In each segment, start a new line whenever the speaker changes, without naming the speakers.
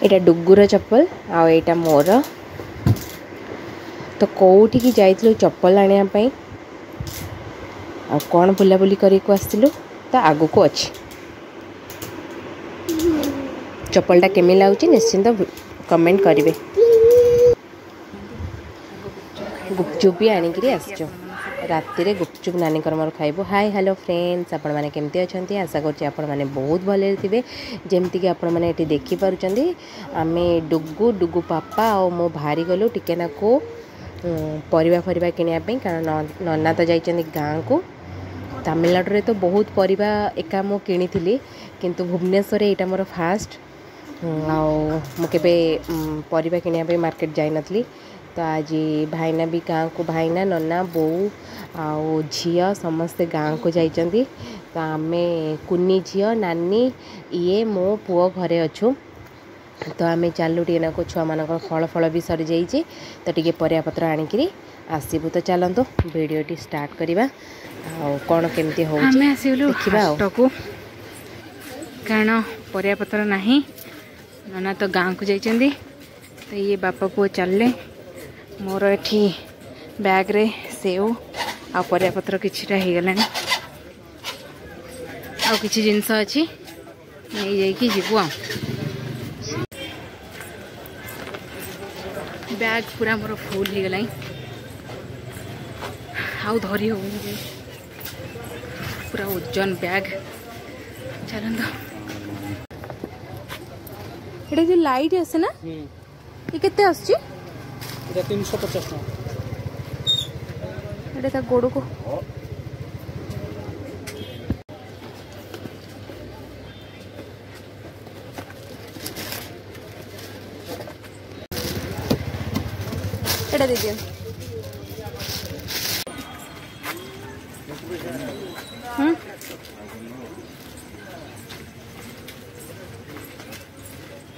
एटा डुगुर चप्पल आ एटा मोर। तो कौटी की जाइलु चप्पल आने पाई आ कौन बुलाबुली करके आसलु तो आगु को अच्छी चप्पलटा केमी लाଗୁଛି निश्चिंत कमेंट करेंगे। गुपचुप भी आनिकी आसच राति गुपचुप नानी मोर खाइबू। हाय हेलो फ्रेंड्स आपण मैंने केमती अच्छा आशा करुँचे आपण मैंने बहुत भले थे जमती कि आपण मैंने ये देखिपुं आम डुगु डुगु पापा और मो भारी गलु टिकेना को परिवा फरिवा किनापी कारण नना तो जाइए गाँ को। तमिलनाडु तो बहुत परिवा एका मु किनी किंतु भुवनेश्वर यहाँ मोर फास्ट मुझे परिवा किनापी मार्केट जाई नथली। तो आज भाईना भी गाँ को भाईना नना बो आउ झील समस्ते गाँ को जाइए। तो आम कुनी झील नानी ये मो पुओ घरे अच्छु। तो आम चलू टे छुआ मान फल फल भी सरी जाइए तो टे परियापत्र आणिकी आसबू। तो चलतु भिडियोटी स्टार्ट करवा कौन केमती हो देखा
कारण परियापत्र नहीं नना तो गाँ को जाइए। तो ये बापा पुओ चलले मोर एठी बैग रे सेव आ परियापत्र किछिटा हो गलानी आ किछि जिनस अच्छी नहीं जाइए जीवु आ बैग पूरा मोर फुल हो गला आउ धरी हो पूरा ओजन बैग। चलता ये जो लाइट आसे ना ये केते आसची
350
ता गोड़ को एटा दे दियो।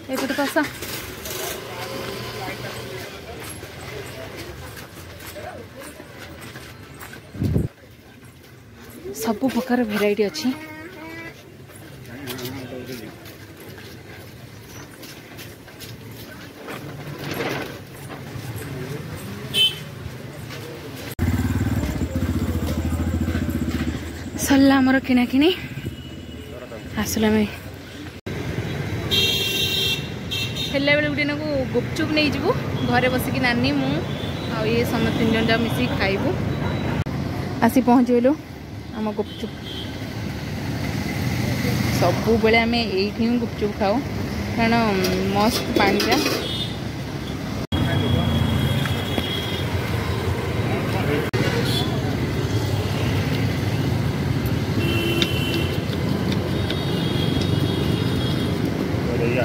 एपटे पसा सबु प्रकार भेराइटी अच्छी। सरला आमर किना किनी आसला में हेल्ला बेले गोटे को गुपचुप नहीं जीवु घरे बसिकी नानी मु आ ये समस्त 3 जन जा मिसी खाइबू। आसी पहुँच गलु आम गुपचुप सबु बेले आम ये गुपचुप खाऊ कारण मस्त पानीटा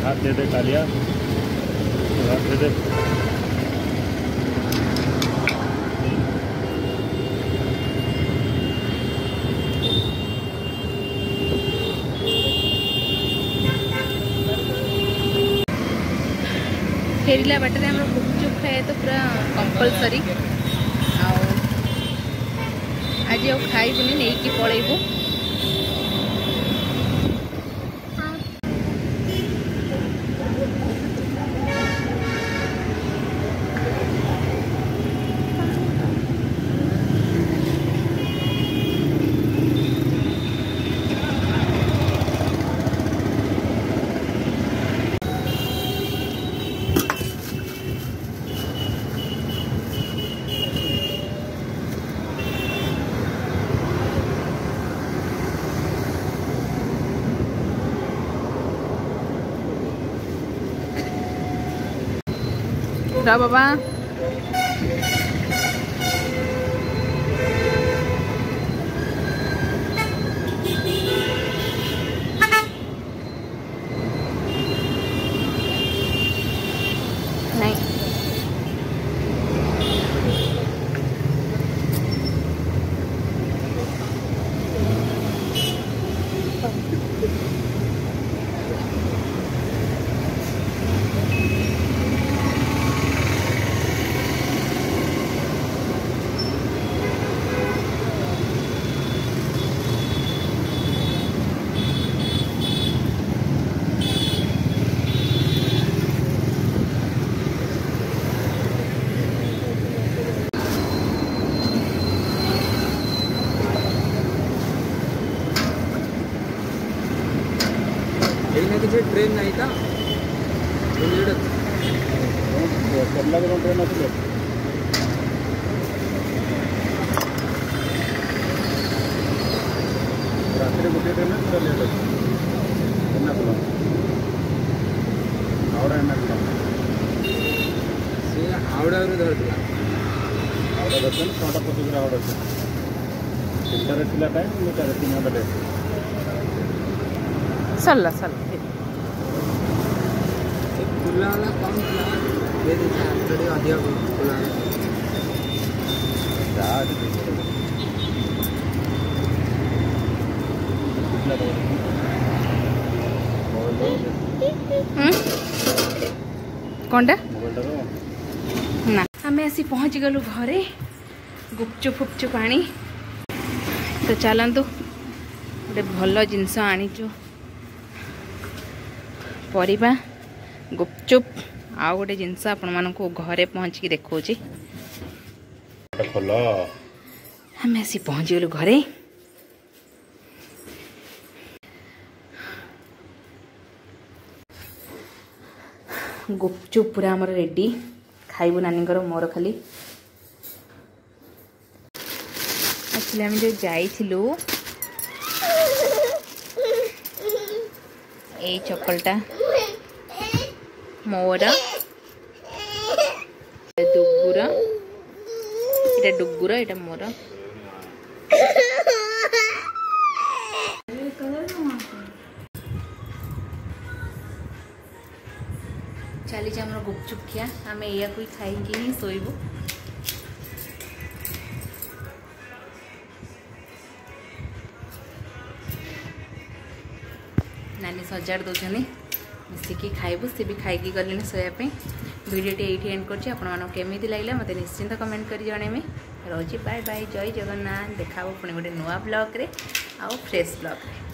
हाथ दे दे कालिया हाथ दे दे।
फेरला बाटे हम गुपचुप खाए तो पूरा कंपलसरी आज खाइबुनी नहीं कि पलैबू। जा बाबा नहीं
तो
चलना भी ट्रेन आसले रात्रि गोटे ट्रेन पूरा लेट अच्छे एर्नाकुलम हावड़ा एर्नाकुलम
से हावड़ा धरला
हावड़ा दर्शन 6:25 हावड़ा से 3टारे थिला टाइम 3 घंटा लेट
सरला सरला
खुला वाला कम खुला अधिक खुला
कौनटा
मोबाइल
ना आम आसी पहुँच गलु घरे गुपचुप फुपचुप आनी तो चलतु गोटे भल जिनस आनीचु परिबा गुपचुप आउ गोटे जिनस आपण मानक घरे पहुँचिकी देखौची
खोल
आम आसी पहुँच गलु घरे गुपचुप पूरा आमर रेडी खाइबु नानी मोर खाली एक्चुअली आम जो जाइलु ए चप्पलटा मोर डुगुर इटा डुगुर इटा मोर चली आम गुपचुप खिया आम या खाई ही शोबू नानी सजाड़ दौरान मिसिकी खाइबू सी भी खाई गले शोयापी भिडियोटी ये एंड करमी लगे मत निश्चिंत कमेंट कर जनइबे रोजी बाय बाय जय जगन्नाथ देखा पुणी गोटे नुआ ब्लॉग रे आउ फ्रेश ब्लॉग रे।